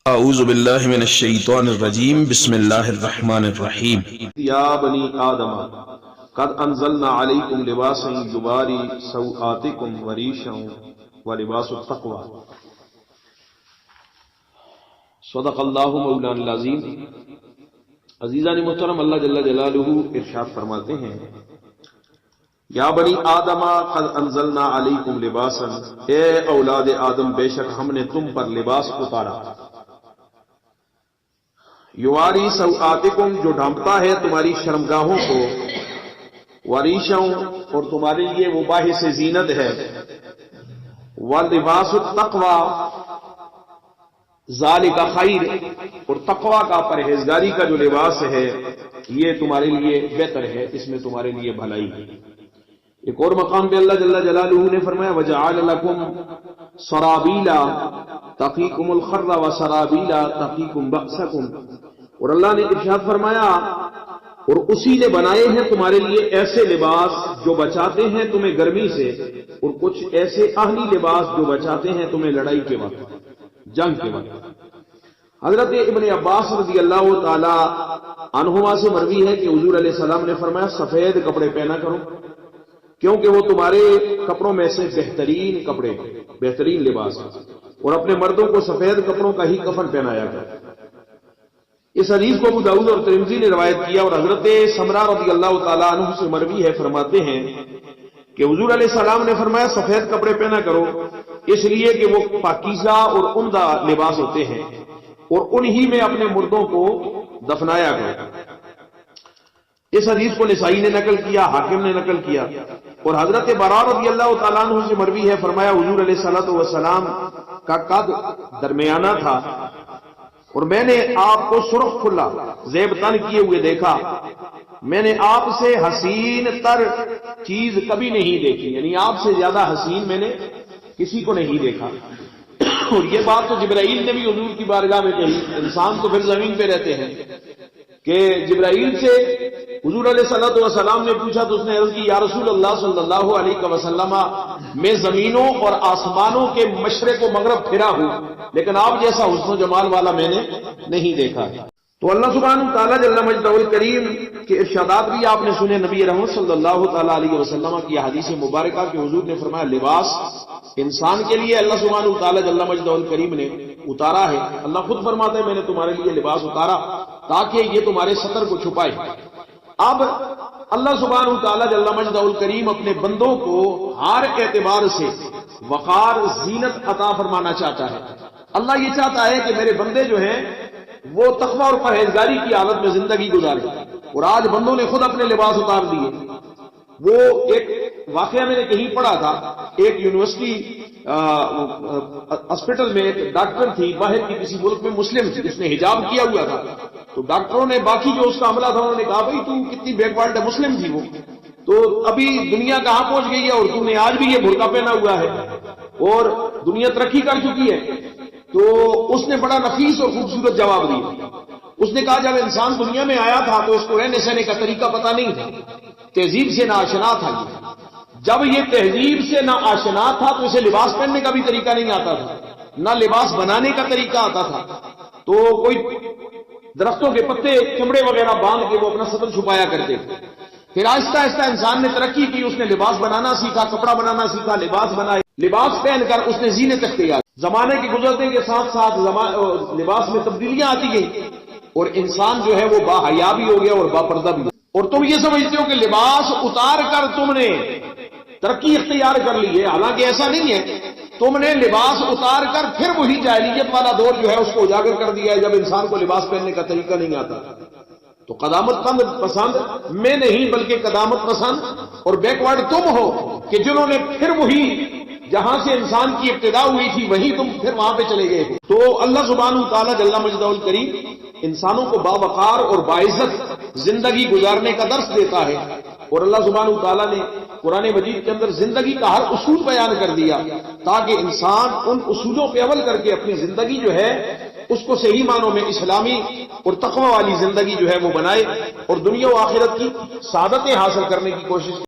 اعوذ باللہ من الشیطان الرجیم بسم اللہ الرحمن الرحیم یا بنی آدم قد انزلنا علیکم لباسا یواری سوآتکم وریشا ولباس التقوی صدق اللہ مولانا العظیم۔ عزیزان محترم، اللہ جل جلالہ ارشاد فرماتے ہیں، یا بنی آدم قد انزلنا علیکم لباسا، اے اولاد آدم بے شک ہم نے تم پر لباس اتارا، یواری سوآتکم جو ڈھانپتا ہے تمہاری شرمگاہوں کو، وریشوں اور تمہارے لیے وہ باعث زینت ہے، ولباس التقوی ذالک خیر، اور تقوی کا پرہیزگاری کا جو لباس ہے یہ تمہارے لیے بہتر ہے، اس میں تمہارے لیے بھلائی ہے۔ ایک اور مقام پہ اللہ جل جلالہ نے فرمایا وجعل لکم سرابیلا تقیکم الخر وسرابیلا تقیکم بأسکم، اور اللہ نے ارشاد فرمایا اور اسی نے بنائے ہیں تمہارے لیے ایسے لباس جو بچاتے ہیں تمہیں گرمی سے، اور کچھ ایسے اہلی لباس جو بچاتے ہیں تمہیں لڑائی کے وقت، جنگ کے وقت۔ حضرت ابن عباس رضی اللہ تعالی عنہما سے مروی ہے کہ حضور علیہ السلام نے فرمایا سفید کپڑے پہنا کرو، کیونکہ وہ تمہارے کپڑوں میں سے بہترین کپڑے، بہترین لباس، اور اپنے مردوں کو سفید کپڑوں کا ہی کفن پہنایا گیا۔ اس حدیث کو ابو داؤد اور ترمذی نے روایت کیا، اور حضرت سمرہ رضی اللہ تعالیٰ عنہ سے مروی ہے، فرماتے ہیں کہ حضور علیہ السلام نے فرمایا سفید کپڑے پہنا کرو، اس لیے کہ وہ پاکیزہ اور عمدہ لباس ہوتے ہیں، اور انہی میں اپنے مردوں کو دفنایا کرو۔ اس حدیث کو نسائی نے نقل کیا، حاکم نے نقل کیا، اور حضرت براء رضی اللہ تعالیٰ عنہ سے مروی ہے، فرمایا حضور علیہ الصلوۃ والسلام کا قد درمیانہ تھا، اور میں نے آپ کو سرخ کھلا زیب تن کیے ہوئے دیکھا، میں نے آپ سے حسین تر چیز کبھی نہیں دیکھی، یعنی آپ سے زیادہ حسین میں نے کسی کو نہیں دیکھا۔ اور یہ بات تو جبرائیل نے بھی حضور کی بارگاہ میں کہی، انسان تو پھر زمین پہ رہتے ہیں، کہ جبرائیل سے حضور علیہ الصلوۃ والسلام نے پوچھا تو اس نے عرض کی یا رسول اللہ صلی اللہ علیہ وسلم، میں زمینوں اور آسمانوں کے مشرق و مغرب پھرا ہوں، لیکن آپ جیسا حسن و جمال والا میں نے نہیں دیکھا۔ تو اللہ سبحانہ تعالیٰ جل مجدہ الکریم کے ارشادات بھی آپ نے سنے، نبی رحمت صلی اللہ تعالیٰ علیہ وسلم کی حدیث مبارکہ کہ حضور نے فرمایا لباس انسان کے لیے اللہ سبحانہ تعالیٰ جل مجدہ الکریم نے اتارا ہے۔ اللہ خود فرماتا ہے میں نے تمہارے لیے لباس اتارا تاکہ یہ تمہارے ستر کو چھپائے۔ اب اللہ سبحانہ تعالیٰ جل مجدہ الکریم اپنے بندوں کو ہر اعتبار سے وقار، زینت عطا فرمانا چاہتا ہے۔ اللہ یہ چاہتا ہے کہ میرے بندے جو ہیں وہ تقوی اور پرہیزگاری کی حالت میں زندگی گزارے، اور آج بندوں نے خود اپنے لباس اتار دیے۔ وہ ایک واقعہ میں نے کہیں پڑھا تھا، ایک یونیورسٹی ہاسپٹل میں ایک ڈاکٹر تھی، باہر کی کسی ملک میں مسلم تھی، جس نے حجاب کیا ہوا تھا، تو ڈاکٹروں نے باقی جو اس کا عملہ تھا انہوں نے کہا بھائی تو کتنی بیک ورڈ ہے، مسلم تھی وہ، تو ابھی دنیا کہاں پہنچ گئی ہے اور تم نے آج بھی یہ برقع پہنا ہوا ہے، اور دنیا ترقی کر چکی ہے۔ تو اس نے بڑا نفیس اور خوبصورت جواب دیا۔ اس نے کہا جب انسان دنیا میں آیا تھا تو اس کو رہنے سہنے کا طریقہ پتہ نہیں تھا، تہذیب سے نہ آشنا تھا، جب یہ تہذیب سے نہ آشنا تھا تو اسے لباس پہننے کا بھی طریقہ نہیں آتا تھا، نہ لباس بنانے کا طریقہ آتا تھا، تو کوئی درختوں کے پتے چمڑے وغیرہ باندھ کے وہ اپنا سطر چھپایا کرتے تھے۔ پھر آہستہ آہستہ انسان نے ترقی کی، اس نے لباس بنانا سیکھا، کپڑا بنانا سیکھا، لباس بنائے، لباس پہن کر اس نے زینت اختیار۔ زمانے کے گزرنے کے ساتھ ساتھ لباس میں تبدیلیاں آتی گئیں، اور انسان جو ہے وہ باحیا بھی ہو گیا اور باپردہ بھی۔ اور تم یہ سمجھتے ہو کہ لباس اتار کر تم نے ترقی اختیار کر لی ہے، حالانکہ ایسا نہیں ہے۔ تم نے لباس اتار کر پھر وہی جاہلیت والا دور جو ہے اس کو اجاگر کر دیا ہے، جب انسان کو لباس پہننے کا طریقہ نہیں آتا۔ تو قدامت پسند میں نہیں بلکہ قدامت پسند اور بیکورڈ تم ہو کہ جنہوں نے پھر وہی جہاں سے انسان کی ابتدا ہوئی تھی وہیں تم پھر وہاں پہ چلے گئے۔ تو اللہ سبحانہ تعالیٰ جل مجدہ الکریم انسانوں کو باوقار اور باعزت زندگی گزارنے کا درس دیتا ہے، اور اللہ سبحانہ تعالیٰ نے قرآن مجید کے اندر زندگی کا ہر اصول بیان کر دیا تاکہ انسان ان اصولوں پہ عمل کر کے اپنی زندگی جو ہے اس کو صحیح معنوں میں اسلامی اور تقوی والی زندگی جو ہے وہ بنائے، اور دنیا و آخرت کی سعادتیں حاصل کرنے کی کوشش